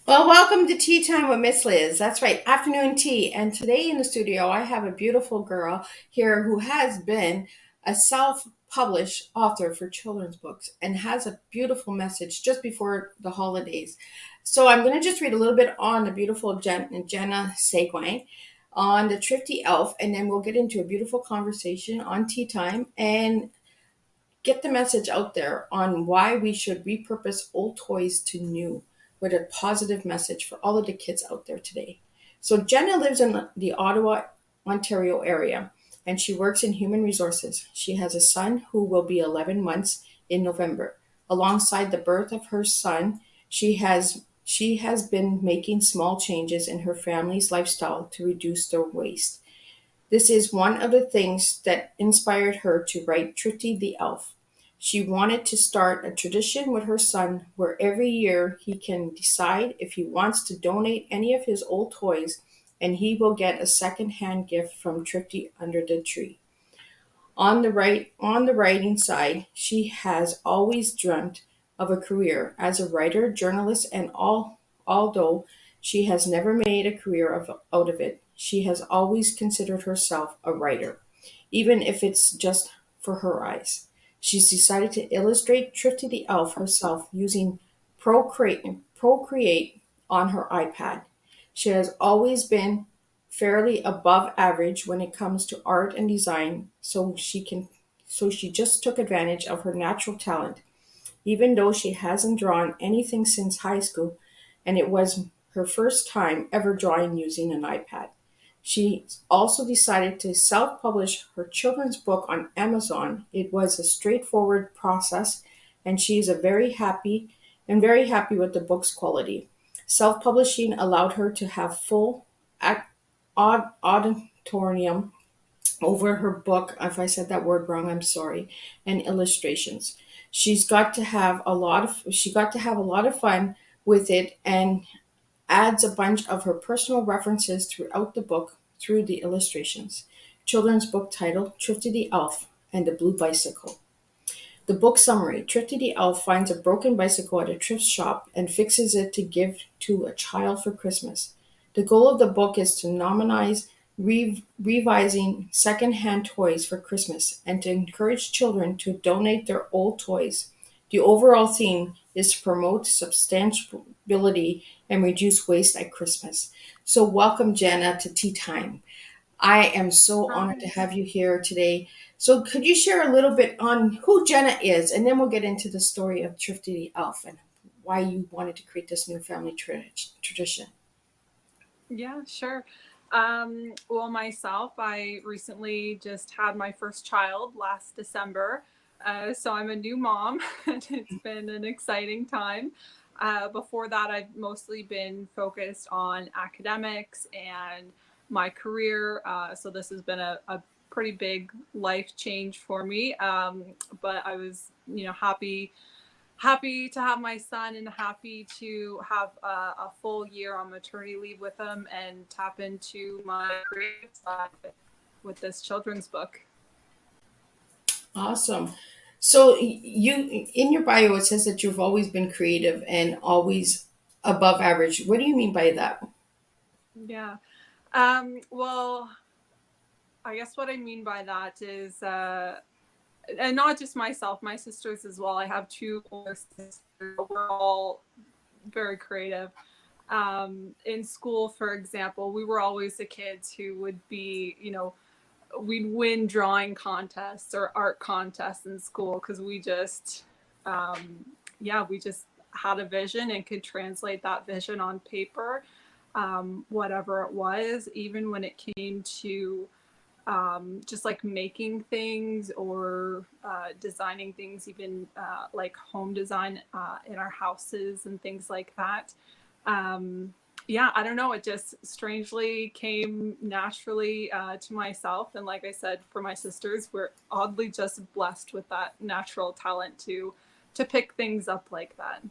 Well, welcome to Tea Time with Miss Liz. That's right, afternoon tea. And today in the studio, I have a beautiful girl here who has been a self-published author for children's books and has a beautiful message just before the holidays. So I'm going to just read a little bit on the beautiful Jenna Seguin on the Thrifty Elf, and then we'll get into a beautiful conversation on Tea Time and get the message out there on why we should repurpose old toys to new, with a positive message for all of the kids out there today. So Jenna lives in the Ottawa, Ontario area, and she works in human resources. She has a son who will be 11 months in November. Alongside the birth of her son, she has been making small changes in her family's lifestyle to reduce their waste. This is one of the things that inspired her to write Thrifty the Elf. She wanted to start a tradition with her son where every year he can decide if he wants to donate any of his old toys, and he will get a second-hand gift from Thrifty under the tree. On the writing side, she has always dreamt of a career as a writer, journalist, and although she has never made a career out of it, she has always considered herself a writer, even if it's just for her eyes. She's decided to illustrate Thrifty the Elf herself using Procreate on her iPad. She has always been fairly above average when it comes to art and design, so she just took advantage of her natural talent, even though she hasn't drawn anything since high school, and it was her first time ever drawing using an iPad. She also decided to self-publish her children's book on Amazon. It was a straightforward process, and she is very happy with the book's quality. Self-publishing allowed her to have full auditorium over her book. If I said that word wrong, I'm sorry. And illustrations. She got to have a lot of fun with it, and adds a bunch of her personal references throughout the book through the illustrations. Children's book title, Thrifty the Elf and the Blue Bicycle. The book summary, Thrifty the Elf finds a broken bicycle at a thrift shop and fixes it to give to a child for Christmas. The goal of the book is to normalize revising second-hand toys for Christmas and to encourage children to donate their old toys. The overall theme is to promote sustainability and reduce waste at Christmas. So, welcome, Jenna, to Tea Time. I am so honored to Hi. have you here today. So, could you share a little bit on who Jenna is, and then we'll get into the story of Thrifty the Elf and why you wanted to create this new family tradition? Yeah, sure. Well, myself, I recently just had my first child last December. So I'm a new mom, and it's been an exciting time. Before that, I've mostly been focused on academics and my career. So this has been a pretty big life change for me. But I was, happy to have my son and happy to have a full year on maternity leave with him and tap into my creative side with this children's book. Awesome. So, you in your bio it says that you've always been creative and always above average. What do you mean by that? Yeah. Well, I guess what I mean by that is, and not just myself, my sisters as well. I have two older sisters. We're all very creative. In school, for example, we were always the kids who would be, we'd win drawing contests or art contests in school because we just had a vision and could translate that vision on paper, whatever it was, even when it came to just like making things or designing things, even like home design in our houses and things like that. Yeah, I don't know. It just strangely came naturally to myself. And like I said, for my sisters, we're oddly just blessed with that natural talent to pick things up like that.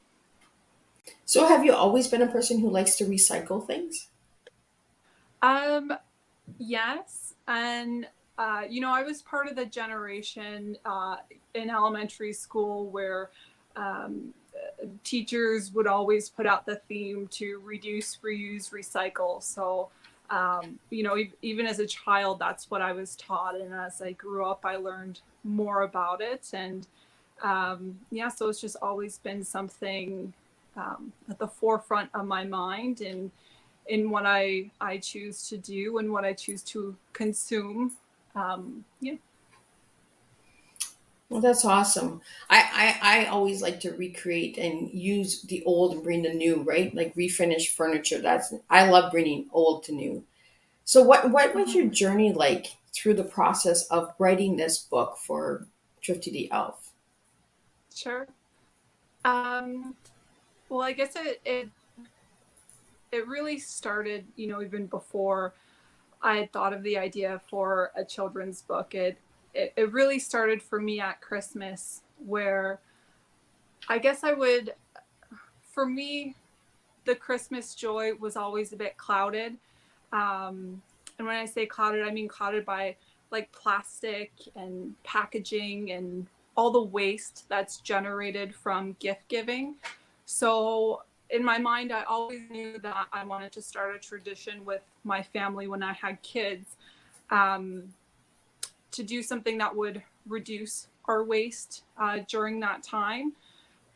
So, have you always been a person who likes to recycle things? Um, yes, and I was part of the generation in elementary school where um, teachers would always put out the theme to reduce, reuse, recycle. So, even as a child, that's what I was taught. And as I grew up, I learned more about it. And yeah, so it's just always been something at the forefront of my mind and in what I choose to do and what I choose to consume. Yeah. Well, that's awesome. I always like to recreate and use the old and bring the new, right? Like refinish furniture. That's I love bringing old to new. So, what was your Mhm. journey like through the process of writing this book for Thrifty the Elf? Sure. Um, well, I guess it really started, even before I had thought of the idea for a children's book. It really started for me at Christmas, where I guess for me, the Christmas joy was always a bit clouded. And when I say clouded, I mean clouded by like plastic and packaging and all the waste that's generated from gift giving. So in my mind, I always knew that I wanted to start a tradition with my family when I had kids, um, to do something that would reduce our waste during that time.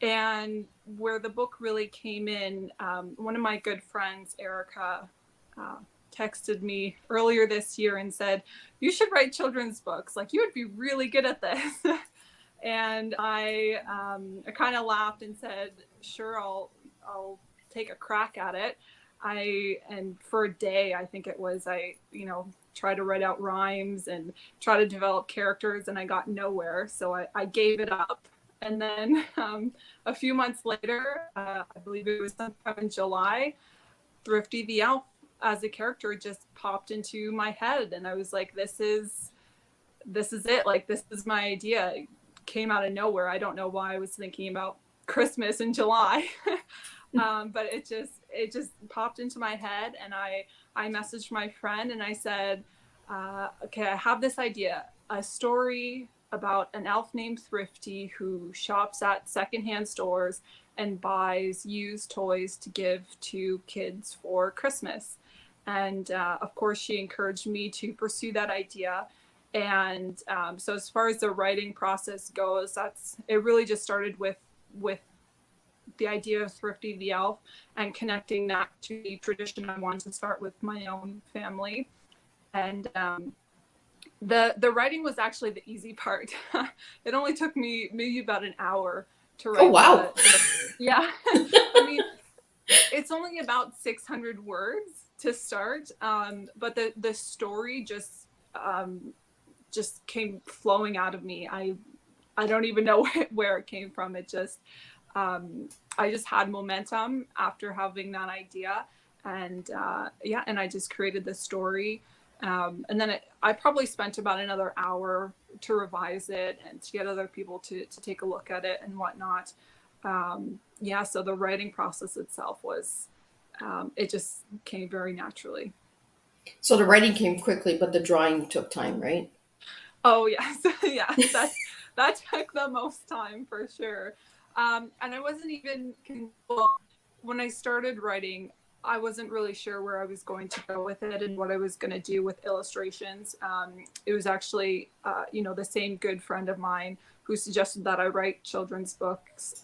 And where the book really came in, one of my good friends, Erica, uh, texted me earlier this year and said, "You should write children's books. Like, you would be really good at this." And I kind of laughed and said, "Sure, I'll take a crack at it." And for a day, I think it was, try to write out rhymes and try to develop characters, and I got nowhere. So I gave it up. And then a few months later, I believe it was sometime in July, Thrifty the Elf as a character just popped into my head, and I was like, this is it. Like, this is my idea. It came out of nowhere. I don't know why I was thinking about Christmas in July. But it just popped into my head, and I messaged my friend and I said, okay, I have this idea, a story about an elf named Thrifty who shops at secondhand stores and buys used toys to give to kids for Christmas. And of course, she encouraged me to pursue that idea. And so, as far as the writing process goes, it really just started with with the idea of Thrifty the Elf and connecting that to the tradition I wanted to start with my own family. And the writing was actually the easy part. It only took me maybe about an hour to write. Oh, wow. Yeah. I mean, it's only about 600 words to start, but the story just came flowing out of me. I don't even know where it came from. It just I just had momentum after having that idea, and and I just created the story. And then I probably spent about another hour to revise it and to get other people to take a look at it and whatnot. So the writing process itself was, it just came very naturally. So the writing came quickly, but the drawing took time, right? Oh yes, yes, that took the most time for sure. And I wasn't even, well, when I started writing, I wasn't really sure where I was going to go with it and what I was going to do with illustrations. It was actually, the same good friend of mine who suggested that I write children's books.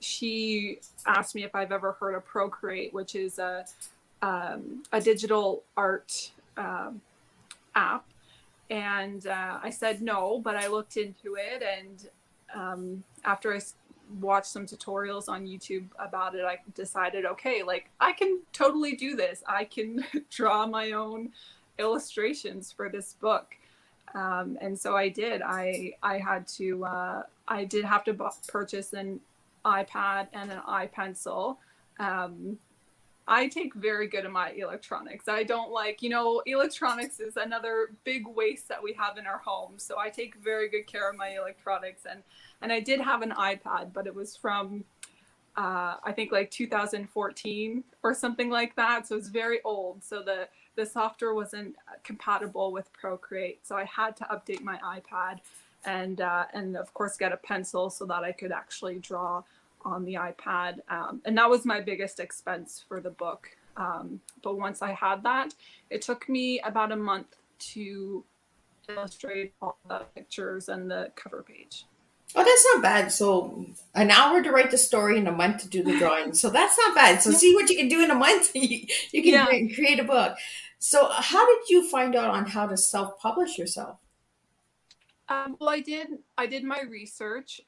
She asked me if I've ever heard of Procreate, which is a digital art app. And I said no, but I looked into it, and after I watched some tutorials on YouTube about it, I decided, okay, like I can totally do this. I can draw my own illustrations for this book. And so I did. I did have to purchase an iPad and an iPencil. I take very good of my electronics. I don't like, electronics is another big waste that we have in our home. So I take very good care of my electronics. And I did have an iPad, but it was from, I think like 2014 or something like that. So it's very old. So the software wasn't compatible with Procreate. So I had to update my iPad and of course get a pencil so that I could actually draw on the iPad. And that was my biggest expense for the book. But once I had that, it took me about a month to illustrate all the pictures and the cover page. Oh, that's not bad. So an hour to write the story and a month to do the drawing. So that's not bad. So see what you can do in a month. You can create a book. So how did you find out on how to self-publish yourself? Well, I did my research.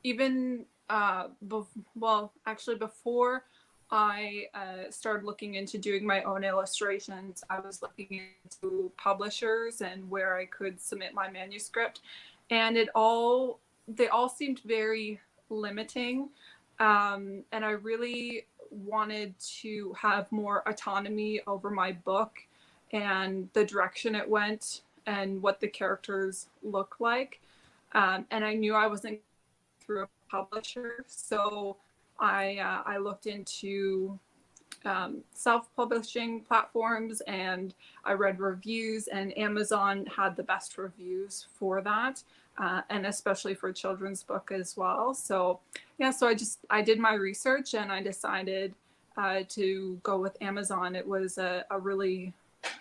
Even actually before I started looking into doing my own illustrations, I was looking into publishers and where I could submit my manuscript, and they all seemed very limiting, and I really wanted to have more autonomy over my book and the direction it went and what the characters look like, and I knew I wasn't through a publisher, so I looked into self-publishing platforms, and I read reviews, and Amazon had the best reviews for that, and especially for children's book as well. So I did my research, and I decided to go with Amazon. It was a really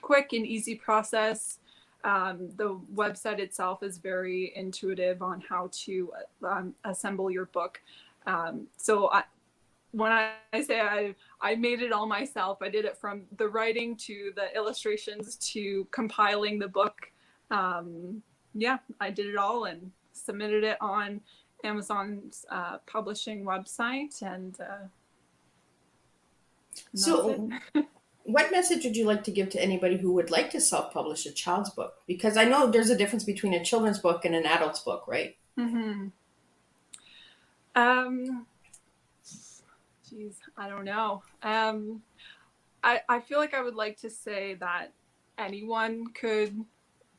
quick and easy process. The website itself is very intuitive on how to assemble your book. When I say I made it all myself, I did it from the writing to the illustrations to compiling the book. I did it all and submitted it on Amazon's publishing website, and So what message would you like to give to anybody who would like to self-publish a child's book? Because I know there's a difference between a children's book and an adult's book, right? Mm-hmm. I don't know. I feel like I would like to say that anyone could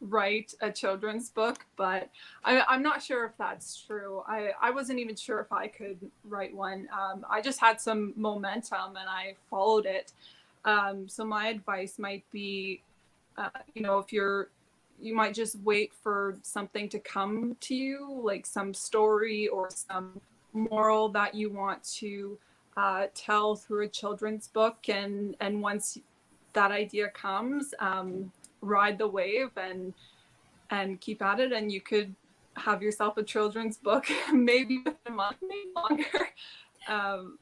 write a children's book, but I'm not sure if that's true. I wasn't even sure if I could write one. I just had some momentum and I followed it. So my advice might be, if you might just wait for something to come to you, like some story or some moral that you want to tell through a children's book, and once that idea comes, ride the wave and keep at it, and you could have yourself a children's book, maybe within a month, maybe longer. Um,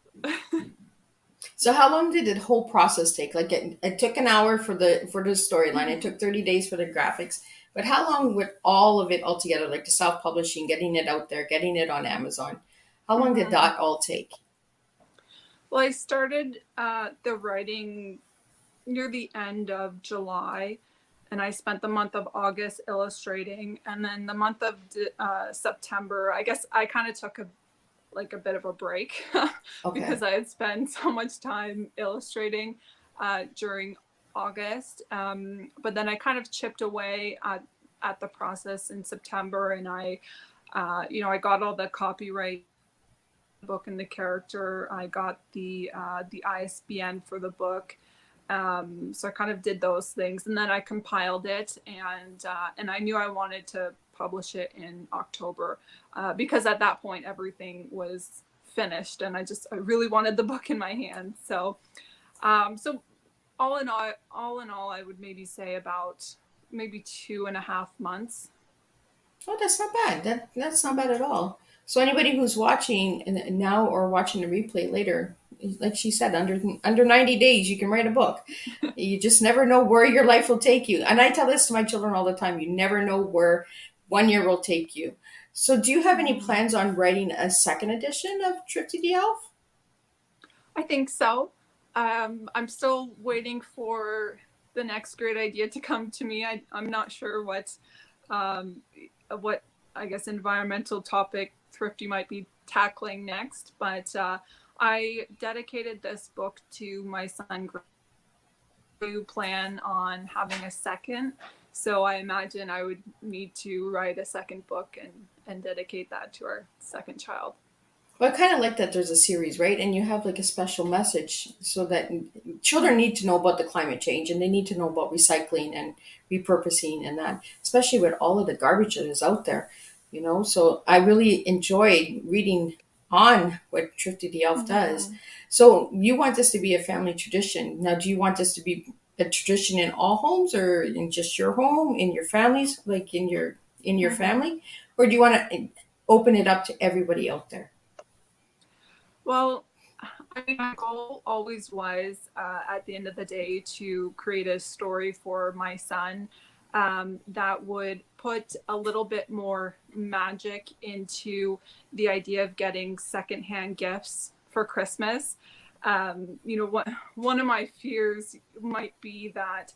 So how long did the whole process take? Like it took an hour for the storyline. It took 30 days for the graphics. But how long with all of it all together, like the self-publishing, getting it out there, getting it on Amazon? How long did mhm. that all take? Well, I started the writing near the end of July, and I spent the month of August illustrating, and then the month of September, I guess I kind of took a bit of a break Okay. because I had spent so much time illustrating during August. But then I kind of chipped away at the process in September, and I got all the copyright book and the character. I got the ISBN for the book. So I kind of did those things, and then I compiled it, and I knew I wanted to publish it in October because at that point everything was finished, and I really wanted the book in my hand. So all in all, I would maybe say about maybe 2.5 months. Oh, that's not bad. That's not bad at all. So anybody who's watching now or watching the replay later, like she said, under 90 days you can write a book. You just never know where your life will take you. And I tell this to my children all the time. You never know where 1 year will take you. So do you have any Mm-hmm. plans on writing a second edition of Thrifty the Elf? I think so. I'm still waiting for the next great idea to come to me. I'm not sure um, what I guess environmental topic Thrifty might be tackling next, but I dedicated this book to my son. Do plan on having a second, so I imagine I would need to write a second book and dedicate that to our second child. Well, I kind of like that there's a series, right? And you have like a special message so that children need to know about the climate change and they need to know about recycling and repurposing and that, especially with all of the garbage that is out there, you know? So I really enjoyed reading on what Thrifty the Elf does. Mm-hmm. So you want this to be a family tradition. Now, do you want this to be a tradition in all homes or in just your home, in your families, like in your Mm-hmm. family? Or do you want to open it up to everybody out there? Well, I mean, my goal always was at the end of the day to create a story for my son that would put a little bit more magic into the idea of getting secondhand gifts for Christmas. One of my fears might be that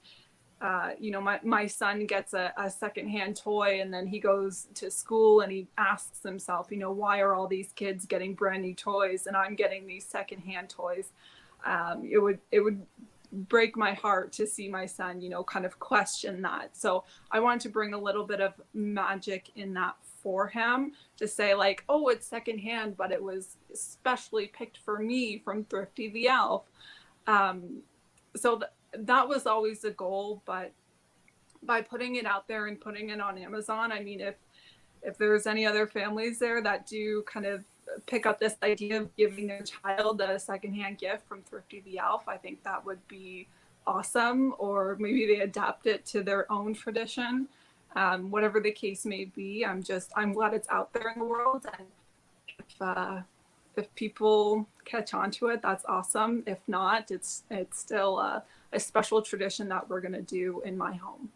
my son gets a secondhand toy, and then he goes to school and he asks himself, why are all these kids getting brand new toys and I'm getting these secondhand toys? It would break my heart to see my son, kind of question that. So I wanted to bring a little bit of magic in that for him to say like, oh, it's secondhand, but it was especially picked for me from Thrifty the Elf. Um, so that was always the goal, but by putting it out there and putting it on Amazon, I mean, if there's any other families there that do kind of pick up this idea of giving their child a secondhand gift from Thrifty the Elf, I think that would be awesome. Or maybe they adapt it to their own tradition. Whatever the case may be, I'm glad it's out there in the world, and if uh, if people catch on to it, that's awesome. If not, it's still a special tradition that we're gonna do in my home.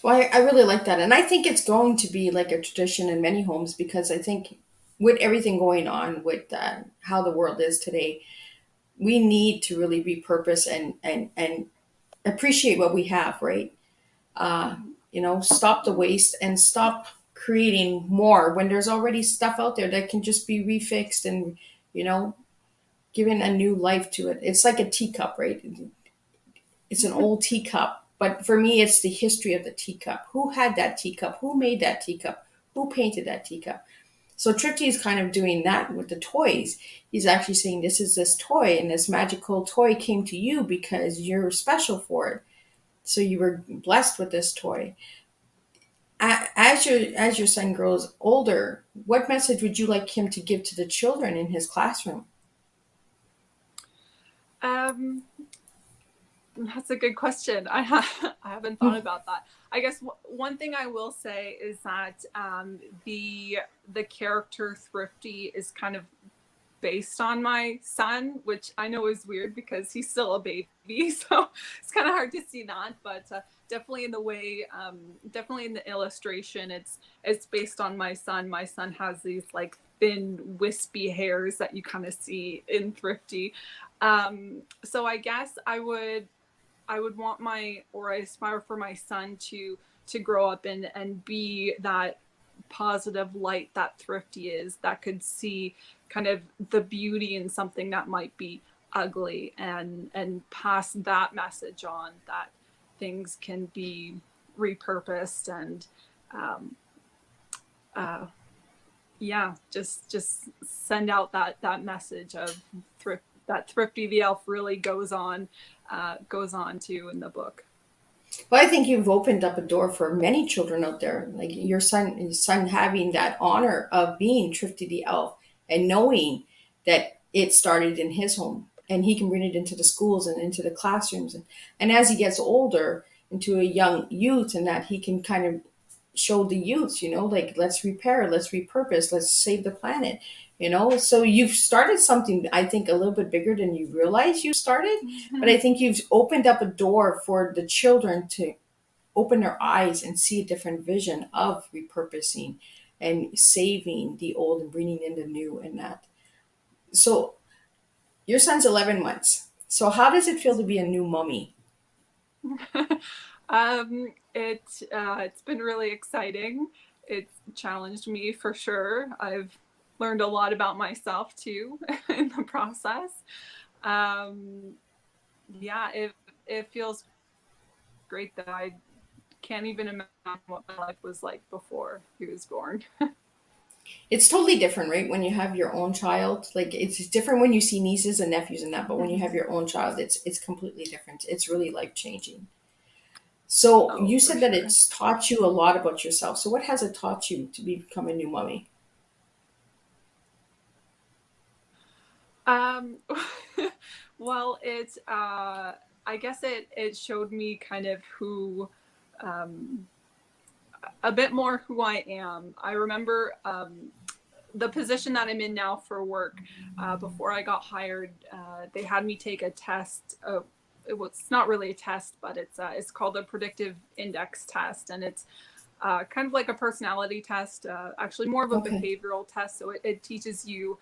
Well, I really like that. And I think it's going to be like a tradition in many homes because I think with everything going on with how the world is today, we need to really repurpose and appreciate what we have, right? Stop the waste and stop creating more when there's already stuff out there that can just be refixed and, you know, given a new life to it. It's like a teacup, right? It's an old teacup, but for me, it's the history of the teacup. Who had that teacup? Who made that teacup? Who painted that teacup? So Tripty is kind of doing that with the toys. He's actually saying this is this toy, and this magical toy came to you because you're special for it. So you were blessed with this toy. As your son grows older, what message would you like him to give to the children in his classroom? Um, That's a good question. I haven't thought about that. I guess one thing I will say is that the character Thrifty is kind of based on my son, which I know is weird because he's still a baby, so it's kind of hard to see that. But definitely in the way, definitely in the illustration, it's based on my son. My son has these like thin, wispy hairs that you kind of see in Thrifty. So I guess I would want my, or I aspire for my son to grow up and be that positive light that Thrifty is, that could see kind of the beauty in something that might be ugly, and pass that message on, that things can be repurposed, and um, uh, yeah, just send out that message of thrift, that Thrifty the Elf really goes on to in the book. Well, I think you've opened up a door for many children out there, like your son having that honor of being Thrifty the Elf and knowing that it started in his home and he can bring it into the schools and into the classrooms. And as he gets older into a young youth, and that he can kind of show the youth, like let's repair, let's repurpose, let's save the planet. So you've started something, I think, a little bit bigger than you realize you started, but I think you've opened up a door for the children to open their eyes and see a different vision of repurposing and saving the old and bringing in the new and that. So your son's 11 months. So how does it feel to be a new mommy? It's been really exciting. It's challenged me for sure. I've learned a lot about myself too in the process. Um, yeah, it feels great that I can't even imagine what my life was like before he was born. It's totally different, right? When you have your own child, like it's different when you see nieces and nephews and that, but when you have your own child, it's completely different. It's really life changing. So Oh, you for said that sure. it's taught you a lot about yourself. So what has it taught you to become a new mommy? Um, well, I guess it showed me kind of um, a bit more who I am. I remember the position that I'm in now for work. Before I got hired, they had me take a test. It's not really a test, but it's called a predictive index test, and it's kind of like a personality test. Actually, more of a Okay. behavioral test. So it teaches you,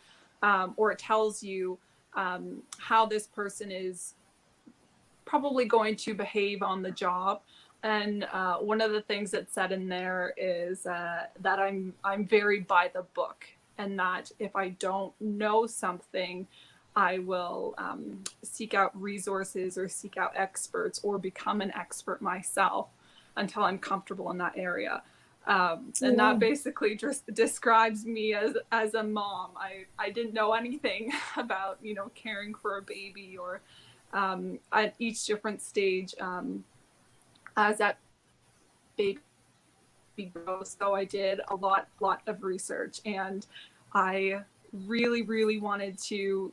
or it tells you how this person is probably going to behave on the job. And one of the things that's said in there is that I'm very by the book, and that if I don't know something, I will seek out resources or seek out experts or become an expert myself until I'm comfortable in that area. Oh, And that wow. basically just describes me as a mom. I didn't know anything about caring for a baby, or at each different stage as that baby grows. So I did a lot of research, and I really wanted to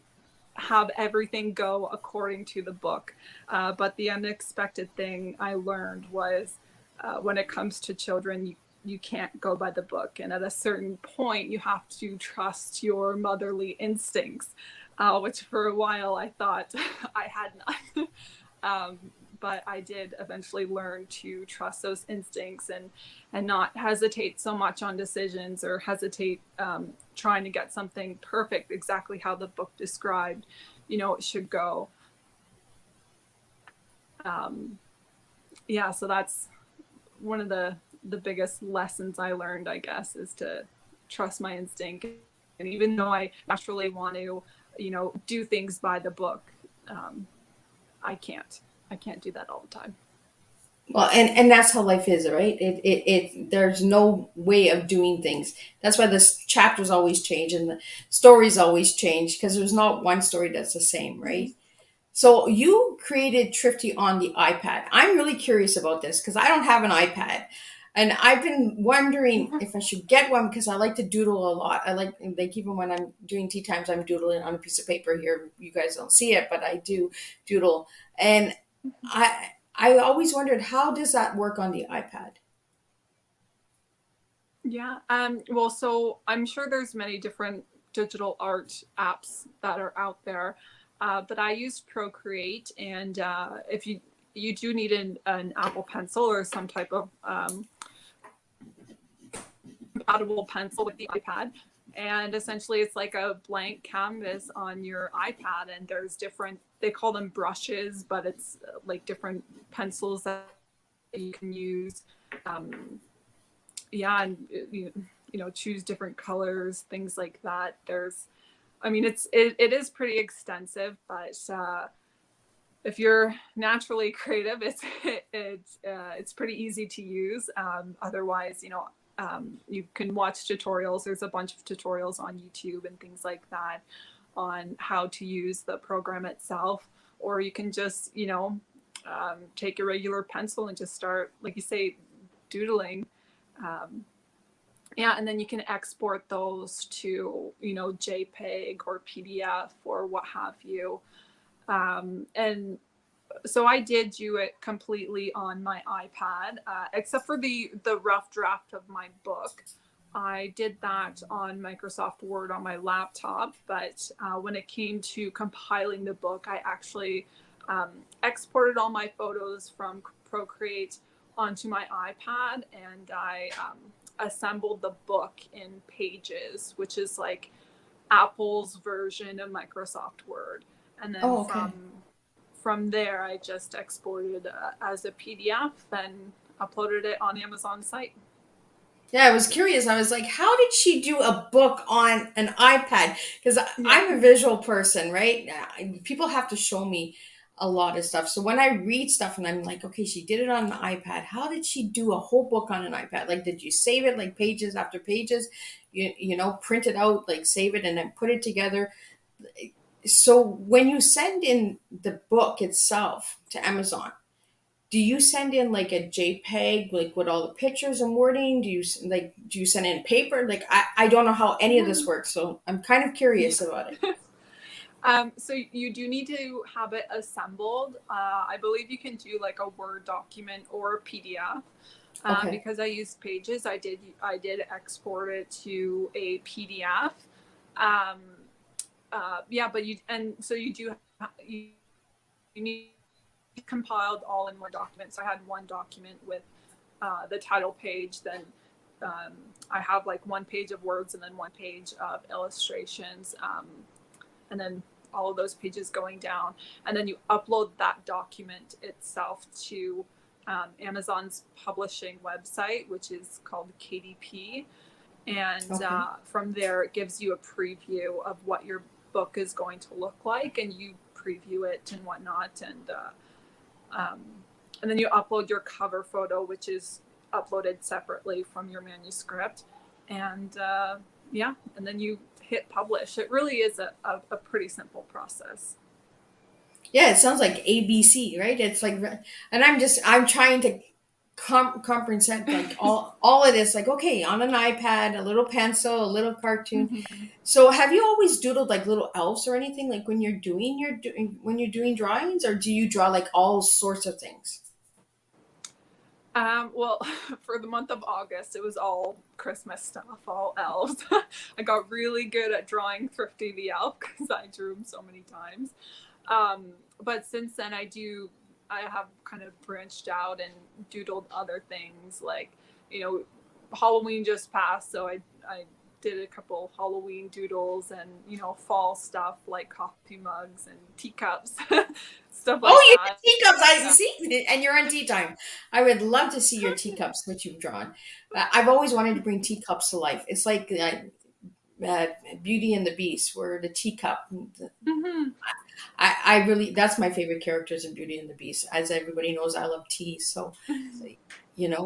have everything go according to the book. But the unexpected thing I learned was when it comes to children, you can't go by the book. And at a certain point, you have to trust your motherly instincts, which for a while I thought I had none. um, but I did eventually learn to trust those instincts, and not hesitate so much on decisions, or hesitate trying to get something perfect exactly how the book described it should go. um, yeah, so that's one of the biggest lessons I learned, I guess, is to trust my instinct. And even though I naturally want to do things by the book, um, i can't I can't do that all the time. Well, and that's how life is, right? There's no way of doing things. That's why the chapters always change and the stories always change, because there's not one story that's the same, right? So you created Thrifty on the iPad. I'm really curious about this because I don't have an iPad. And I've been wondering if I should get one because I like to doodle a lot. Like even when I'm doing tea times, I'm doodling on a piece of paper here. You guys don't see it, but I do doodle. And I always wondered, how does that work on the iPad? Yeah. Well, so I'm sure there's many different digital art apps that are out there, but I use Procreate, and if you do need an Apple Pencil or some type of compatible pencil with the iPad. And essentially, it's like a blank canvas on your iPad, and there's different, they call them brushes, but it's like different pencils that you can use. Um, yeah, and choose different colors, things like that. I mean, it is pretty extensive, but if you're naturally creative, it's pretty easy to use. Otherwise, you can watch tutorials. There's a bunch of tutorials on YouTube and things like that on how to use the program itself, or you can just take a regular pencil and just start, like you say, doodling. Um, yeah, and then you can export those to JPEG or PDF or what have you. And so I did do it completely on my iPad, except for the rough draft of my book. I did that on Microsoft Word on my laptop, but when it came to compiling the book, I actually exported all my photos from Procreate onto my iPad, and I assembled the book in Pages, which is like Apple's version of Microsoft Word. And then Oh, okay. from there, I just exported as a PDF, then uploaded it on Amazon site. Yeah, I was curious. I was like, how did she do a book on an iPad? Because Yeah. I'm a visual person, right? People have to show me a lot of stuff. So when I read stuff and I'm like, okay, she did it on an iPad. How did she do a whole book on an iPad? Like, did you save it like pages after pages? Print it out, like save it and then put it together. So when you send in the book itself to Amazon, do you send in like a JPEG, like with all the pictures and wording? Do you send in paper? Like I don't know how any of this works, so I'm kind of Yeah. curious about it. So you do need to have it assembled. I believe you can do like a Word document or a PDF. Okay. Because I used Pages, I did export it to a PDF. Um, yeah, but you do you need compiled all in one document. So I had one document with the title page, then I have like one page of words and then one page of illustrations, and then all of those pages going down. And then you upload that document itself to Amazon's publishing website, which is called KDP. And Okay. from there, it gives you a preview of what your book is going to look like, and you preview it and whatnot. Um, and then you upload your cover photo, which is uploaded separately from your manuscript. And yeah, and then you hit publish. It really is a pretty simple process. Yeah, it sounds like ABC, right? It's like, and I'm trying to comprehend like all of this. Like, okay, on an iPad, a little pencil, a little cartoon. Mm-hmm. So, have you always doodled like little elves or anything? Like when you're doing drawings, or do you draw like all sorts of things? Well, for the month of August, it was all Christmas stuff, all elves. I got really good at drawing Thrifty the Elf because I drew him so many times. But since then, I have kind of branched out and doodled other things like, you know, Halloween just passed, so I did a couple Halloween doodles and, fall stuff like coffee mugs and teacups, stuff like Oh, you that. did teacups. I Yeah. see, and you're on Teatime. I would love to see your teacups that you've drawn. I've always wanted to bring teacups to life. It's like Beauty and the Beast, where the teacup. Mm-hmm. I really, that's my favorite characters in Beauty and the Beast. As everybody knows, I love tea, so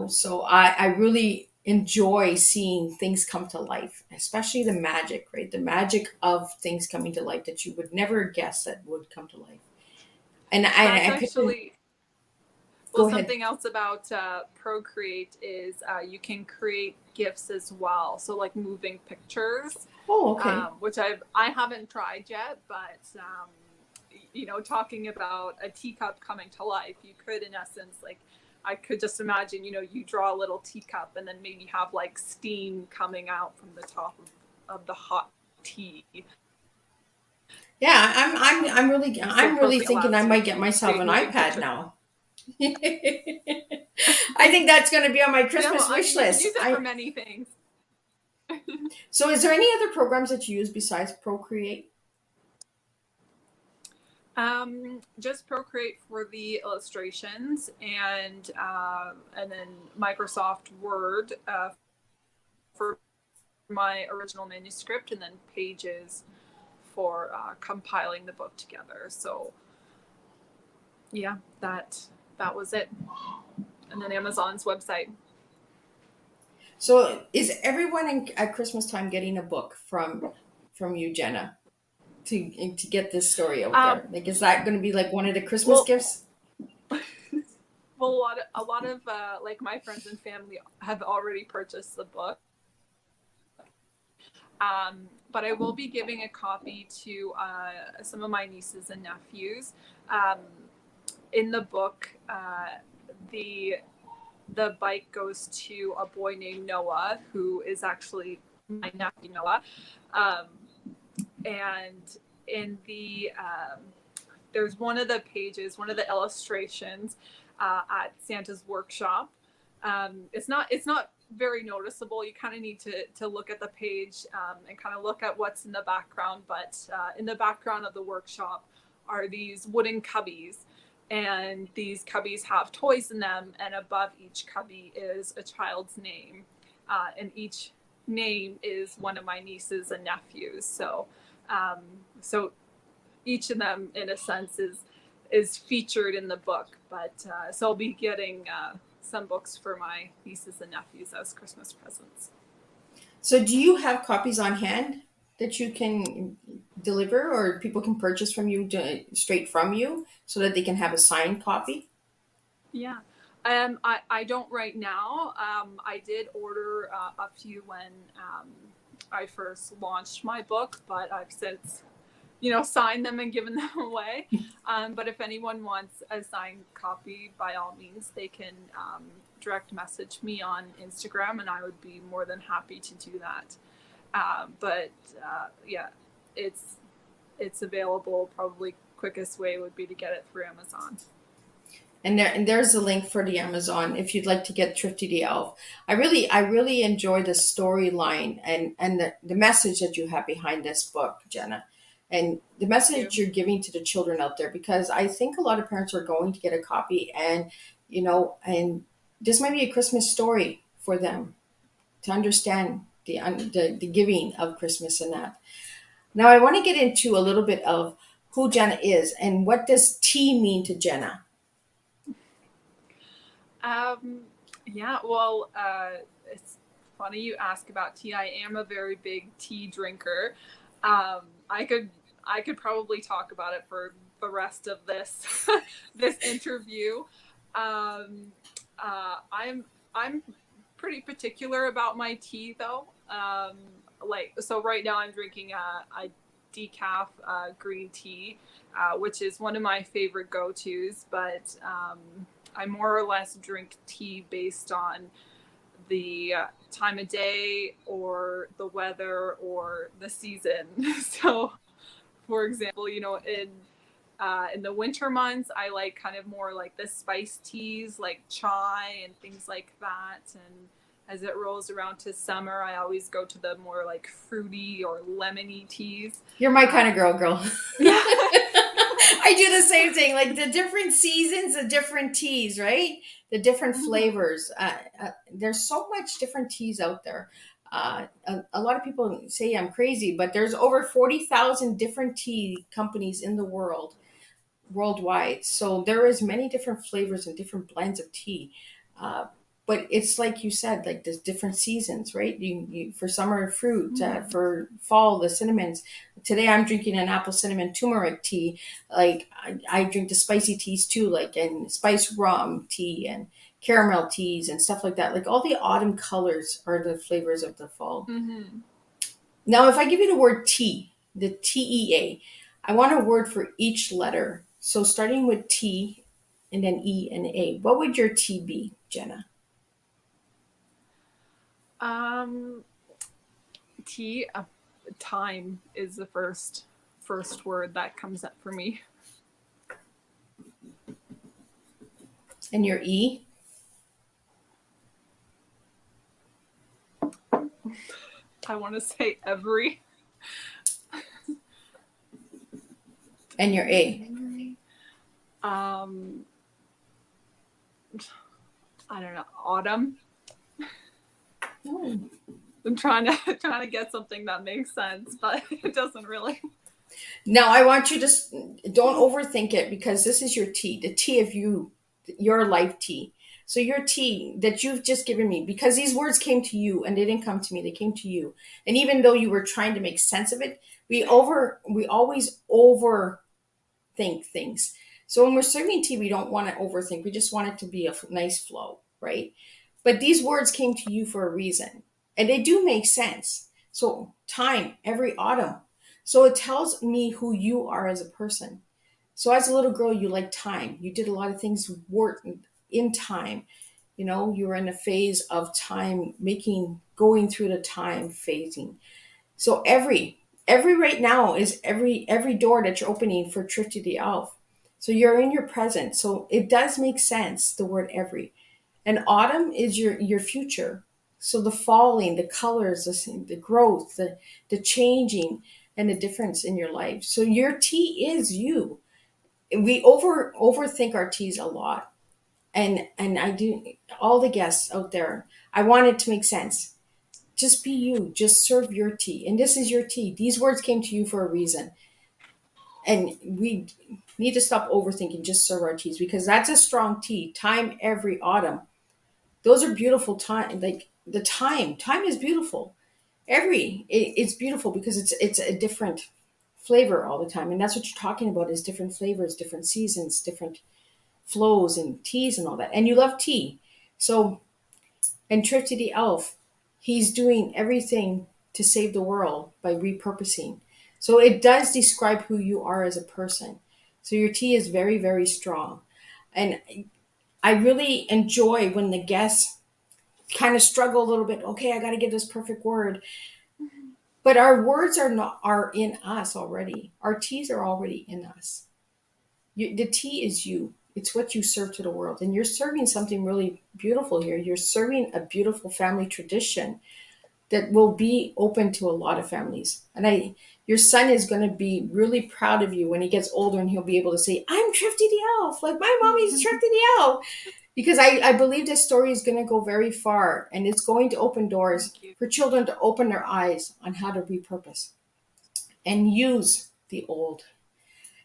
so I really enjoy seeing things come to life, especially the magic, right? The magic of things coming to life that you would never guess that would come to life. And That's I picture. actually, well, Go ahead. something else about Procreate is you can create GIFs as well. So like moving pictures, Oh, okay. which I haven't tried yet, but talking about a teacup coming to life, you could, in essence, like, I could just imagine, you draw a little teacup and then maybe have like steam coming out from the top of the hot tea. Yeah, So I'm really procreate thinking I allows you might get to myself create an moving iPad pictures. now. I think that's going to be on my Yeah, well, Christmas I wish mean, you can list. use it for many things. So is there any other programs that you use besides Procreate? Just Procreate for the illustrations, and then Microsoft Word for my original manuscript, and then Pages for compiling the book together. So yeah, that was it. And then Amazon's website. So is everyone at Christmas time getting a book from you, Jenna, to get this story out Um, there? Like, is that going to be like one of the Christmas well, gifts? well, a lot of like my friends and family have already purchased the book. But I will be giving a copy to some of my nieces and nephews. Um, in the book, the bike goes to a boy named Noah, who is actually my nephew Noah. Um, and in the there's one of the pages, one of the illustrations at Santa's workshop. It's not very noticeable. You kind of need to look at the page and kind of look at what's in the background. But in the background of the workshop are these wooden cubbies, and these cubbies have toys in them. And above each cubby is a child's name, and each name is one of my nieces and nephews. So each of them, in a sense, is featured in the book. But so I'll be getting some books for my nieces and nephews as Christmas presents. So do you have copies on hand that you can deliver, or people can purchase from you straight from you so that they can have a signed copy? Yeah. I don't right now. I did order a few when I first launched my book, but I've since signed them and given them away. But if anyone wants a signed copy, by all means, they can direct message me on Instagram, and I would be more than happy to do that. But yeah, it's available. Probably quickest way would be to get it through Amazon. And there's a link for the Amazon if you'd like to get Thrifty the Elf. I really enjoy the storyline and the message that you have behind this book, Jenna. And the Thank message you. you're giving to the children out there, because I think a lot of parents are going to get a copy, and this might be a Christmas story for them to understand the giving of Christmas and that. Now I want to get into a little bit of who Jenna is and what does tea mean to Jenna. Um, yeah, well, it's funny you ask about tea. I am a very big tea drinker. Um, I could I could probably talk about it for the rest of this this interview. Um, I'm pretty particular about my tea though. Like, so right now I'm drinking a decaf green tea, which is one of my favorite go-tos. But I more or less drink tea based on the time of day or the weather or the season. So, for example, in the winter months, I like kind of more like the spice teas, like chai and things like that. And as it rolls around to summer, I always go to the more like fruity or lemony teas. You're my kind of girl. Yeah. I do the same thing, like the different seasons, the different teas, right? The different Mhm. flavors. There's so much different teas out there. A lot of people say I'm crazy, but there's over 40,000 different tea companies in the worldwide. So there is many different flavors and different blends of tea. Uh, but it's like you said, like there's different seasons, right? You for summer fruit, Mhm. for fall the cinnamons. Today I'm drinking an apple cinnamon turmeric tea. Like I drink the spicy teas too, like and spice rum tea and caramel teas and stuff like that. Like all the autumn colors are the flavors of the fall. Mhm. Now, if I give you the word tea, the TEA, I want a word for each letter. So starting with T and then E and A. What would your T be, Jenna? Um, T. Time is the first word that comes up for me. And your E? I want to say every. And your A? Um, I don't know. Autumn. Oh. I'm trying to get something that makes sense, but it doesn't really. Now I want you to don't overthink it, because this is your T, the T of you, your life T. So your T that you've just given me, because these words came to you and they didn't come to me, they came to you. And even though you were trying to make sense of it, we always overthink things. So when we're serving tea, we don't want to overthink. We just want it to be a nice flow, right? But these words came to you for a reason, and they do make sense. So time, every autumn. So it tells me who you are as a person. So as a little girl, you liked time. You did a lot of things work in time. You know, you were in a phase of time making, going through the time phasing. So every right now is every door that you're opening for Thrifty the Elf. So you're in your present. So it does make sense, the word every. And autumn is your future. So the falling, the colors, the growth, the changing, and the difference in your life. So your T is you. We overthink our T's a lot. And I do, all the guests out there, I want it to make sense. Just be you. Just serve your tea. And this is your tea. These words came to you for a reason. And we need to stop overthinking, just serve our teas, because that's a strong tea. Time every autumn. Those are beautiful time. Like the time. Time is beautiful. It's beautiful because it's a different flavor all the time. And that's what you're talking about, is different flavors, different seasons, different flows and teas and all that. And you love tea. So, and Thrifty the Elf, he's doing everything to save the world by repurposing. So it does describe who you are as a person. So your tea is very, very strong. And I really enjoy when the guests kind of struggle a little bit. Okay, I got to give this perfect word. But our words are in us already. Our teas are already in us. The tea is you. It's what you serve to the world. And you're serving something really beautiful here. You're serving a beautiful family tradition that will be open to a lot of families. And your son is going to be really proud of you when he gets older, and he'll be able to say, I'm Thrifty the Elf. Like my mommy's Thrifty the Elf. Because I believe this story is going to go very far, and it's going to open doors for children to open their eyes on how to repurpose and use the old.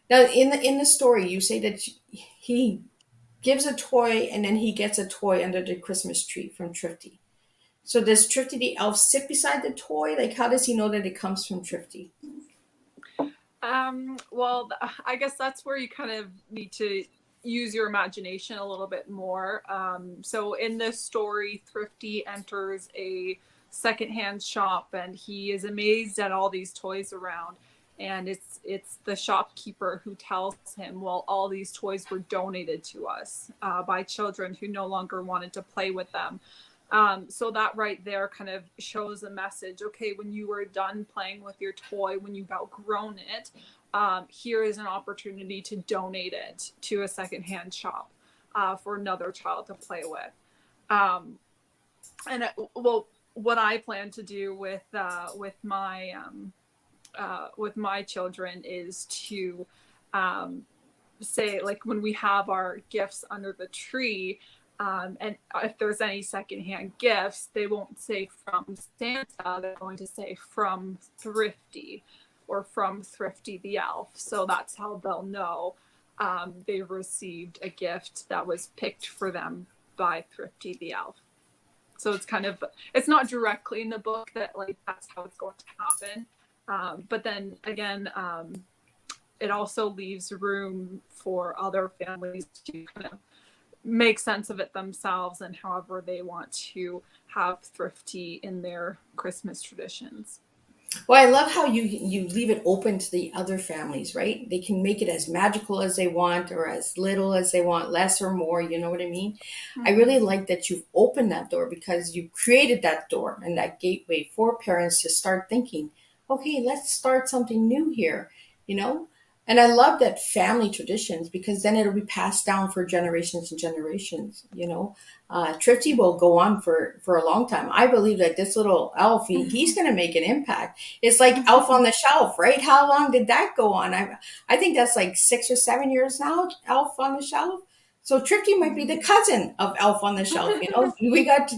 Now, in the story, you say that he gives a toy and then he gets a toy under the Christmas tree from Thrifty. So does Thrifty the Elf sit beside the toy? Like, how does he know that it comes from Thrifty? Well, I guess that's where you kind of need to use your imagination a little bit more. So in this story, Thrifty enters a secondhand shop and he is amazed at all these toys around. And it's the shopkeeper who tells him, well, all these toys were donated to us by children who no longer wanted to play with them. So that right there kind of shows a message. Okay, when you were done playing with your toy, when you've outgrown it, here is an opportunity to donate it to a secondhand shop for another child to play with. Well, what I plan to do with my children is to say, like, when we have our gifts under the tree, and if there's any secondhand gifts, they won't say from Santa, they're going to say from Thrifty or from Thrifty the Elf. So that's how they'll know they've received a gift that was picked for them by Thrifty the Elf. So it's not directly in the book that like that's how it's going to happen. But then again, it also leaves room for other families to kind of make sense of it themselves and however they want to have Thrifty in their Christmas traditions. Well, I love how you leave it open to the other families, right? They can make it as magical as they want or as little as they want, less or more, you know what I mean? I really Hmm. like that you've opened that door because you created that door and that gateway for parents to start thinking, okay, let's start something new here, you know? And I love that family traditions because then it'll be passed down for generations and generations, you know? Thrifty will go on for a long time. I believe that this little elf, he's going to make an impact. It's like Elf on the Shelf, right? How long did that go on? I think that's like 6 or 7 years now. Elf on the Shelf. So Thrifty might be the cousin of Elf on the Shelf. You know, we got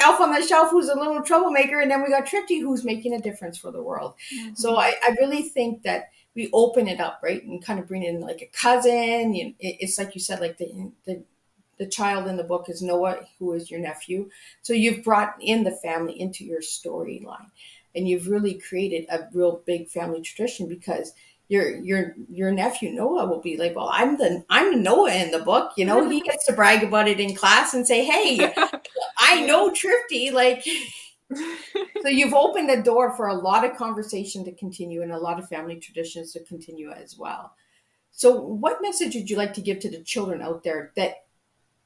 Elf on the Shelf who's a little troublemaker, and then we got Thrifty who's making a difference for the world. So Hmm. I really think that we open it up, right, and kind of bring in like a cousin. It's like you said, like the child in the book is Noah, who is your nephew. So you've brought in the family into your storyline, and you've really created a real big family tradition because your nephew Noah will be like, well, I'm the Noah in the book. You know, he gets to brag about it in class and say, hey, I Yeah. know Thrifty. Like, so you've opened the door for a lot of conversation to continue and a lot of family traditions to continue as well. So, what message would you like to give to the children out there that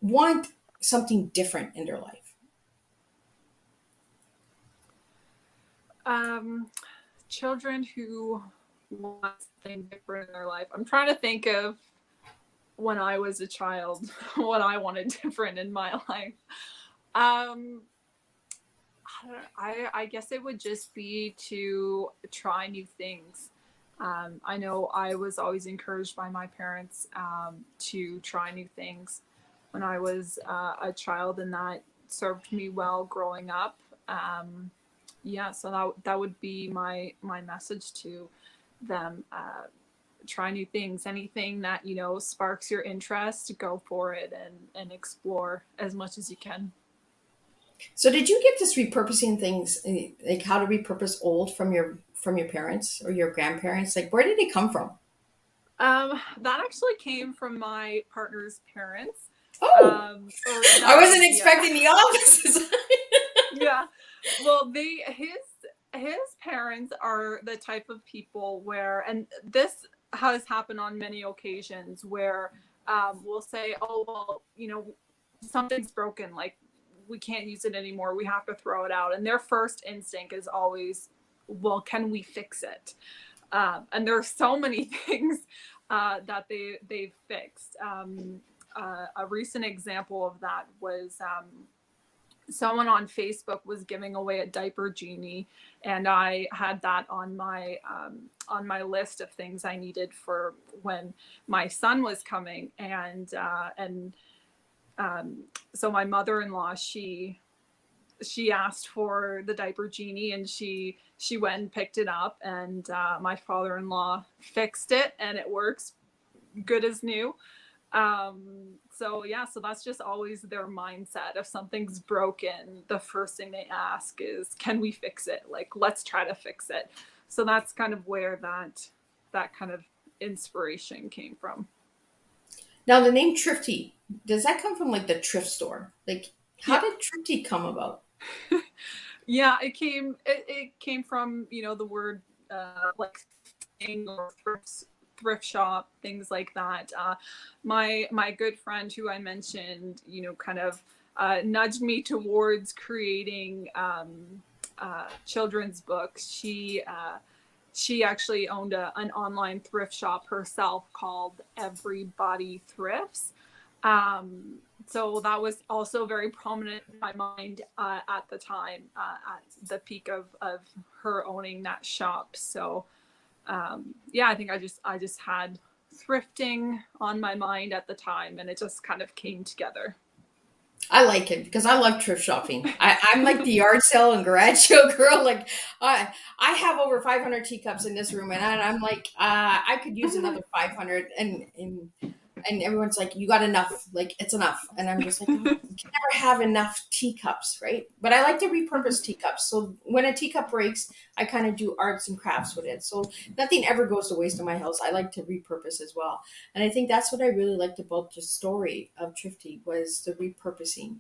want something different in their life? um, Children who want something different in their life. I'm trying to think of when I was a child, what I wanted different in my life. Um, I guess it would just be to try new things. I know I was always encouraged by my parents to try new things when I was a child, and that served me well growing up. Yeah, so that would be my message to them. Try new things. Anything that sparks your interest, go for it and explore as much as you can. So, did you get this repurposing things, like how to repurpose old from your parents or your grandparents? Like, where did it come from? That actually came from my partner's parents. Oh, Or I that wasn't was, yeah. expecting the opposite. Yeah. Well, his parents are the type of people where, and this has happened on many occasions where we'll say, oh, well, something's broken, like we can't use it anymore, we have to throw it out. And their first instinct is always, well, can we fix it? And there are so many things that they've fixed. A recent example of that was someone on Facebook was giving away a diaper genie, and I had that on my list of things I needed for when my son was coming, and so my mother-in-law, she asked for the diaper genie, and she went and picked it up, and my father-in-law fixed it, and it works good as new. So yeah, so that's just always their mindset. If something's broken, the first thing they ask is, can we fix it? Like, let's try to fix it. So that's kind of where that kind of inspiration came from. Now, the name Thrifty, does that come from like the thrift store? Like, how Yeah. did Thrifty come about? Yeah, it came from, the word like or thrift shop, things like that. My good friend who I mentioned, kind of nudged me towards creating children's books. She actually owned an online thrift shop herself called Everybody Thrifts. So that was also very prominent in my mind at the time, at the peak of her owning that shop. So yeah, I think I just had thrifting on my mind at the time, and it just kind of came together. I like it because I love thrift shopping. I'm like the yard sale and garage sale girl. Like, I have over 500 teacups in this room, and I'm like, I could use another 500. And everyone's like, you got enough, like it's enough. And I'm just like, oh, you can never have enough teacups, right? But I like to repurpose teacups. So when a teacup breaks, I kind of do arts and crafts with it. So nothing ever goes to waste in my house. I like to repurpose as well. And I think that's what I really liked about the story of Thrifty was the repurposing,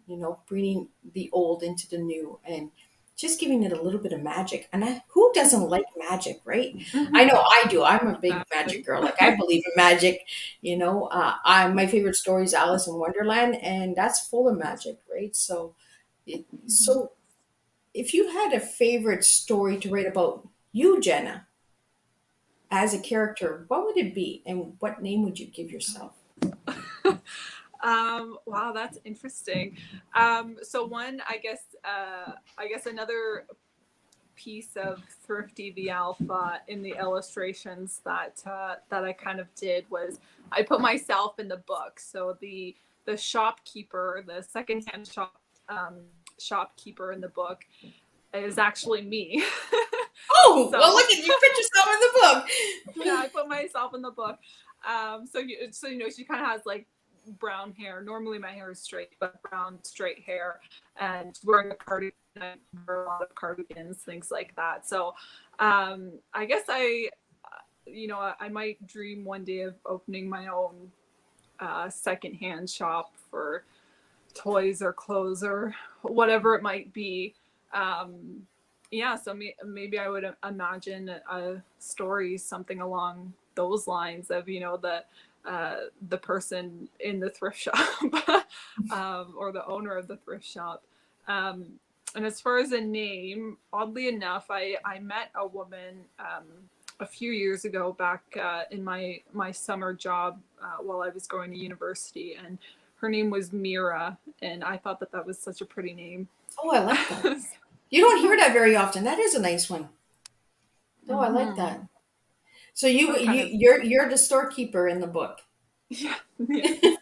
bringing the old into the new and just giving it a little bit of magic. And who doesn't like magic, right? I Mhm. know I do. I'm a big magic Exactly. girl. Like I believe in magic. My favorite story is Alice in Wonderland, and that's full of magic, right? Mhm. So if you had a favorite story to write about you, Jenna, as a character, what would it be, and what name would you give yourself? Wow, that's interesting. So one, I guess another piece of Thrifty the Elf in the illustrations that I kind of did was I put myself in the book. So the shopkeeper, the secondhand um, shopkeeper in the book is actually me. Oh, well, So look at you put yourself in the yeah, book. I put myself in the book. So you know, she kind of has like brown hair. Normally my hair is straight, but brown straight hair, and she's wearing a cardigan. I wear a lot of cardigans, things like that. So, I guess you know, I might dream one day of opening my own secondhand shop for toys or clothes or whatever it might be. Um, yeah, so maybe I would imagine a story, something along those lines of, you know, the person in the thrift shop or the owner of the thrift shop. Um, and as far as a name, oddly enough, I met a woman a few years ago back in my summer job while I was going to university, and her name was Mira, and I thought that that was such a pretty name. Oh, I like that. You don't hear that very often. That is a nice one. Oh, I like Mm-hmm. that. So So it kind of you're the storekeeper in the book. yeah, yeah.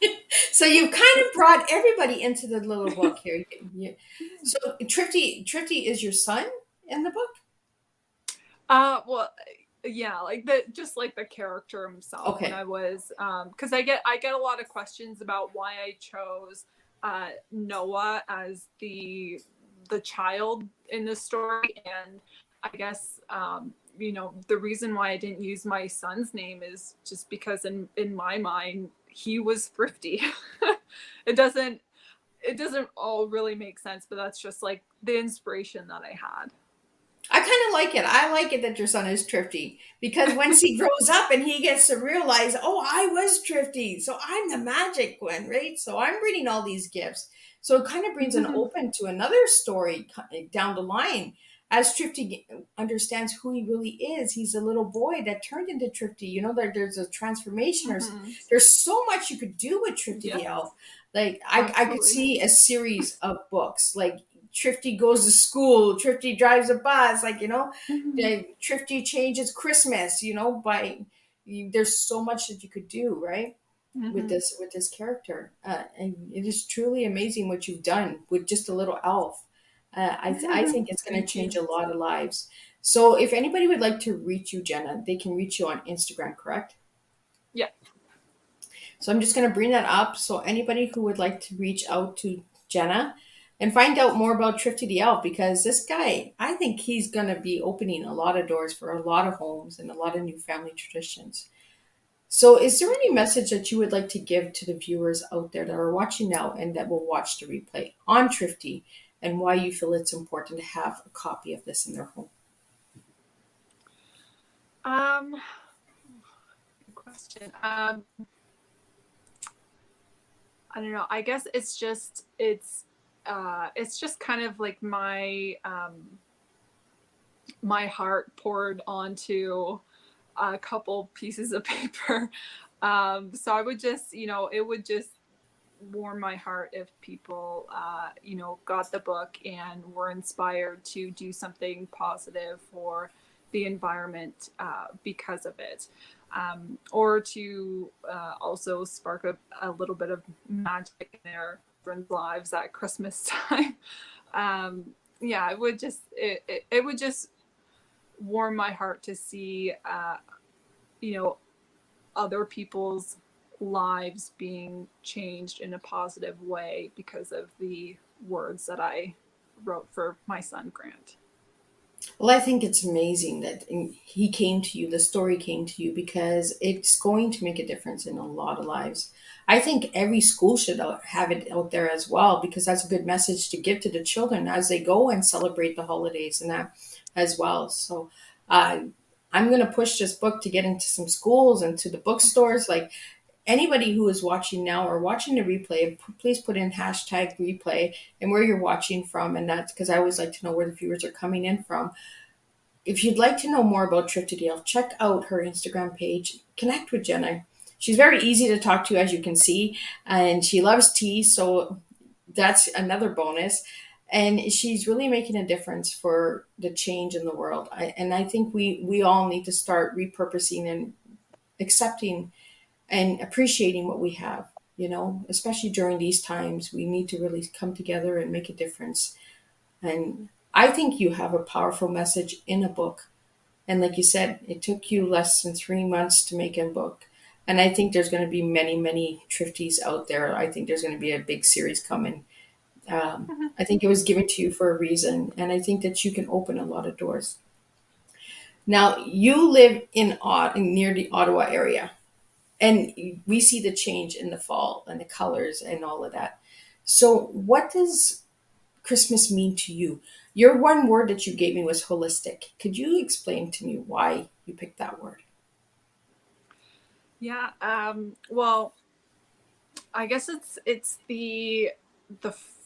So you've kind of brought everybody into the little book here. So Thrifty is your son in the book? Well, yeah, like the just like the character himself. When Okay. I was, because I get a lot of questions about why I chose Noah as the child in the story, and I guess you know, the reason why I didn't use my son's name is just because in my mind he was thrifty. it doesn't it doesn't all really make sense, but that's just like the inspiration that I had. I kind of like it. I like it that your son is thrifty because once he grows up and he gets to realize, oh, I was thrifty, so I'm the magic one, right? So I'm reading all these gifts. So it kind of brings an open to another story down the line. As Thrifty understands who he really is, he's a little boy that turned into Thrifty. You know, there's a transformation, or Mhm. there's so much you could do with Thrifty the Yes, Elf. Like I could absolutely. see a series of books like Thrifty goes to school, Thrifty drives a bus, like, Mhm. Thrifty changes Christmas, there's so much that you could do, right? With Mhm. this character, and it is truly amazing what you've done with just a little elf. I think it's going to Thank change you. a lot of lives. So, if anybody would like to reach you, Jenna, they can reach you on Instagram, correct? Yeah. So I'm just going to bring that up. So anybody who would like to reach out to Jenna and find out more about Thrifty the Elf, because this guy, I think he's going to be opening a lot of doors for a lot of homes and a lot of new family traditions. So is there any message that you would like to give to the viewers out there that are watching now and that will watch the replay on Thrifty, and why you feel it's important to have a copy of this in their home? Um, good question. I don't know. I guess it's just kind of like my heart poured onto a couple pieces of paper. So I would just, you know, it would just warm my heart if people, you know, got the book and were inspired to do something positive for the environment because of it. Or to also spark a little bit of magic in their friends' lives at Christmas time. um, yeah, it would just warm my heart to see, you know, other people's lives being changed in a positive way because of the words that I wrote for my son Grant. Well, I think it's amazing that he came to you, the story came to you, because it's going to make a difference in a lot of lives. I think every school should have it out there as well, because that's a good message to give to the children as they go and celebrate the holidays and that as well. So, uh, I'm going to push this book to get into some schools and to the bookstores. Like anybody who is watching now or watching the replay, please put in hashtag replay and where you're watching from. And that's because I always like to know where the viewers are coming in from. If you'd like to know more about Thrifty the Elf, check out her Instagram page. Connect with Jenna. She's very easy to talk to, as you can see, and she loves tea, so that's another bonus. And she's really making a difference for the change in the world. And I think we all need to start repurposing and accepting and appreciating what we have. You know, especially during these times, we need to really come together and make a difference. And I think you have a powerful message in a book, and like you said, it took you less than 3 months to make a book. And I think there's going to be many, many Thrifties out there. I think there's going to be a big series coming. Mhm. I think it was given to you for a reason. And I think that you can open a lot of doors. Now, you live near the Ottawa area, and we see the change in the fall and the colors and all of that. So, what does Christmas mean to you? Your one word that you gave me was holistic. Could you explain to me why you picked that word? Yeah. Well, I guess it's the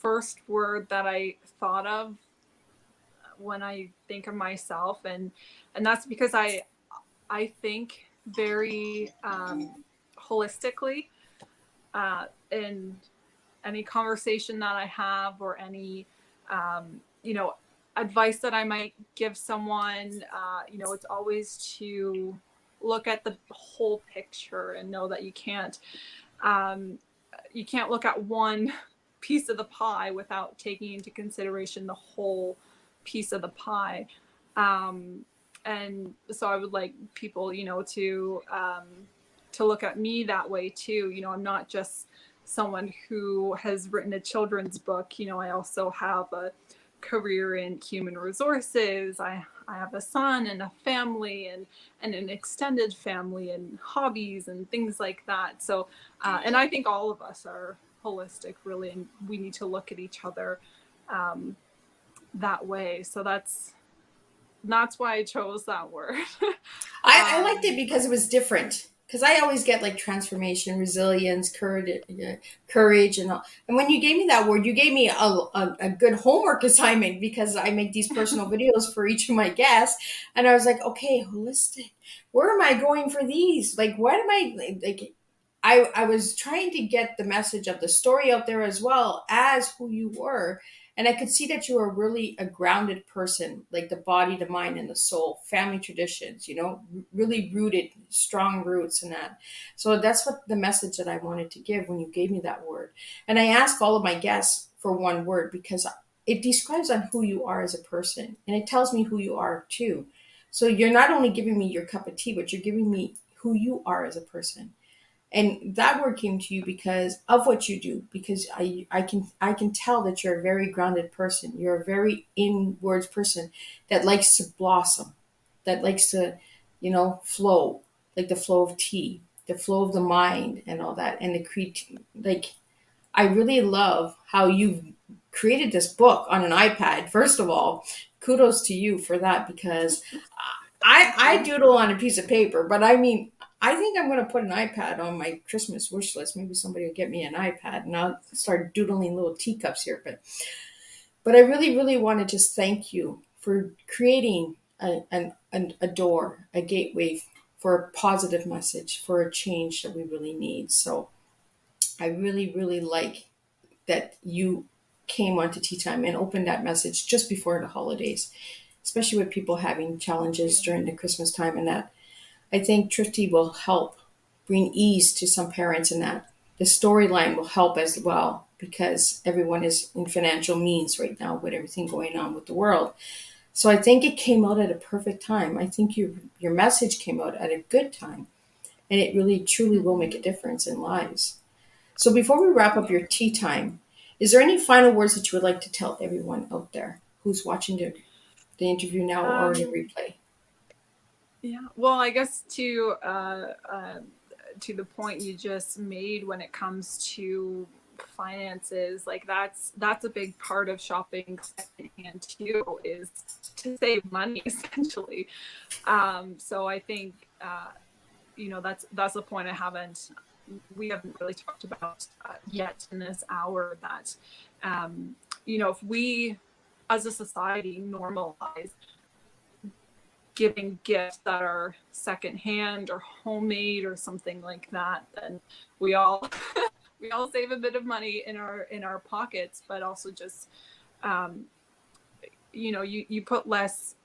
first word that I thought of when I think of myself, and that's because I think very holistically, in any conversation that I have, or any you know, advice that I might give someone. It's always to look at the whole picture and know that um, you can't look at one piece of the pie without taking into consideration the whole piece of the pie. Um, and so I would like people, to look at me that way too. I'm not just someone who has written a children's book. I also have a career in human resources. I have a son and a family, and an extended family, and hobbies and things like that. So, and I think all of us are holistic, really, and we need to look at each other um, that way. So that's why I chose that word. I liked it um, because it was different. Because I always get like transformation, resilience, courage, and all. And when you gave me that word, you gave me a good homework assignment because I make these personal videos for each of my guests. And I was like, okay, holistic. Where am I going for these? Like, what am I like? I was trying to get the message of the story out there as well as who you were. And I could see that you were really a grounded person, like the body, the mind, and the soul, family traditions, really rooted, strong roots in that. So that's what the message that I wanted to give when you gave me that word. And I ask all of my guests for one word because it describes on who you are as a person and it tells me who you are too. So you're not only giving me your cup of tea, but you're giving me who you are as a person. And that word came to you because of what you do, because I can tell that you're a very grounded person. You're a very inwards person that likes to blossom, that likes to flow, like the flow of tea, the flow of the mind and all that. And the like I really love how you've created this book on an iPad. First of all, kudos to you for that, because Thank I you. doodle on a piece of paper, but I mean, I think I'm going to put an iPad on my Christmas wish list. Maybe somebody will get me an iPad, and I'll start doodling little teacups here. But I really, really want to just thank you for creating a door, a gateway for a positive message, for a change that we really need. So I really, really like that you came onto Tea Time and opened that message just before the holidays, especially with people having Thank challenges you. during the Christmas time, and that I think Thrifty will help bring ease to some parents in that. The storyline will help as well because everyone is in financial means right now with everything going on with the world. So I think it came out at a perfect time. I think your message came out at a good time, and it really truly will make Mhm. a difference in lives. So before we wrap up Yeah. your tea time, is there any final words that you would like to tell everyone out there who's watching the interview now or the Um, replay? yeah. Well, I guess to the point you just made when it comes to finances, like that's a big part of shopping secondhand too, is to save money essentially. So I think that's a point we haven't really talked about yet in this hour, that if we as a society normalize giving gifts that are secondhand or homemade or something like that, then we all we all save a bit of money in our pockets, but also just um, you put less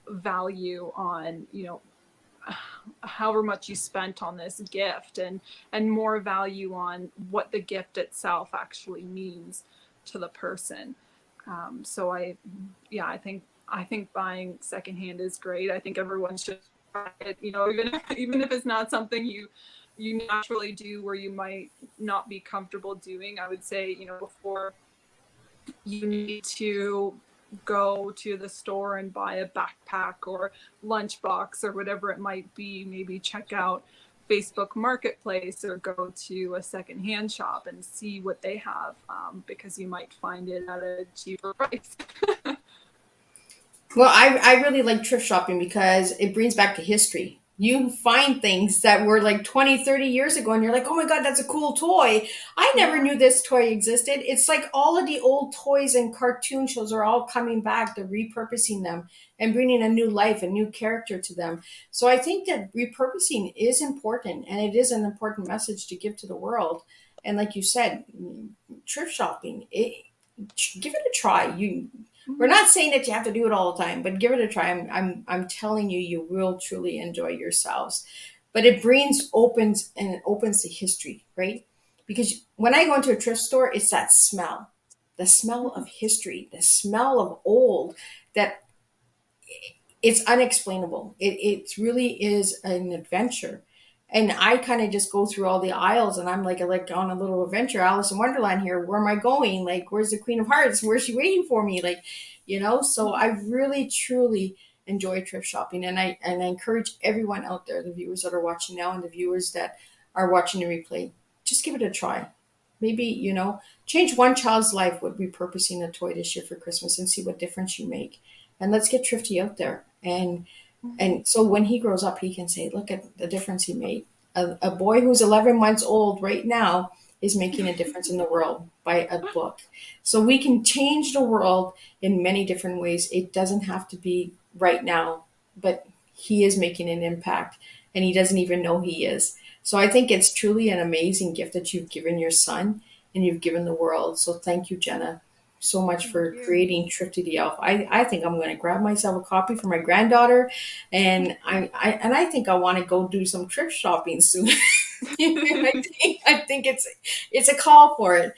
value on however much you spent on this gift, and more value on what the gift itself actually means to the person. So I think buying secondhand is great. I think everyone should try it. Even if it's not something you naturally do, where you might not be comfortable doing. I would say, before you need to go to the store and buy a backpack or lunchbox or whatever it might be, maybe check out Facebook Marketplace or go to a secondhand shop and see what they have, because you might find it at a cheaper price. Well, I really like thrift shopping because it brings back to history. You find things that were like 20, 30 years ago, and you're like, oh my God, that's a cool toy. I never Yeah. knew this toy existed. It's like all of the old toys and cartoon shows are all coming back. They're repurposing them and bringing a new life, a new character to them. So I think that repurposing is important, and it is an important message to give to the world. And like you said, thrift shopping, give it a try. We're Mhm. not saying that you have to do it all the time, but give it a try. I'm telling you, you will truly enjoy yourselves. But it brings opens and it opens the history, right? Because when I go into a thrift store, it's that smell, the smell of history, the smell of old, that it's unexplainable. It really is an adventure. And I kind of just go through all the aisles, and I'm like on a little adventure, Alice in Wonderland here. Where am I going? Like, where's the Queen of Hearts? Where's she waiting for me? Like. So I really truly enjoy thrift shopping, and I encourage everyone out there, the viewers that are watching now and the viewers that are watching the replay, just give it a try. Maybe, change one child's life with repurposing a toy this year for Christmas and see what difference you make. And let's get Thrifty out there. And so when he grows up, he can say, look at the difference he made. A boy who's 11 months old right now is making a difference in the world by a book. So we can change the world in many different ways. It doesn't have to be right now, but he is making an impact, and he doesn't even know he is. So I think it's truly an amazing gift that you've given your son and you've given the world. So thank you, Jenna, so much Thank for you. creating Thrifty the Elf. I think I'm going to grab myself a copy for my granddaughter, and I think I want to go do some thrift shopping soon. I think it's a call for it.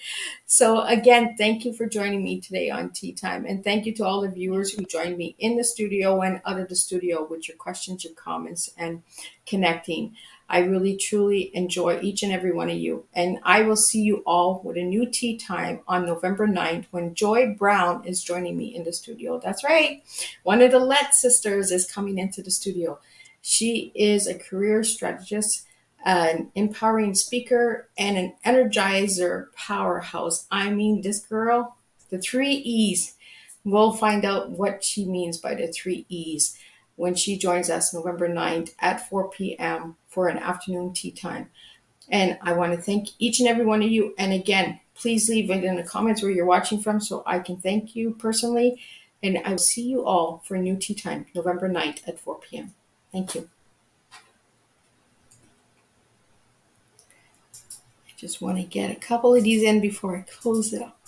So again, thank you for joining me today on Tea Time, and thank you to all the viewers who joined me in the studio and out of the studio with your questions, your comments, and connecting. I really truly enjoy each and every one of you, and I will see you all with a new Tea Time on November 9th when Joy Brown is joining me in the studio. That's right, one of the Let sisters is coming into the studio. She is a career strategist, an empowering speaker, and an energizer powerhouse. I mean, this girl, the three E's. We'll find out what she means by the three E's when she joins us November 9th at 4 p.m. for an afternoon tea time. And I want to thank each and every one of you. And again, please leave it in the comments where you're watching from so I can thank you personally. And I will see you all for a new tea time, November 9th at 4 p.m. Thank you. Just want to get a couple of these in before I close it up.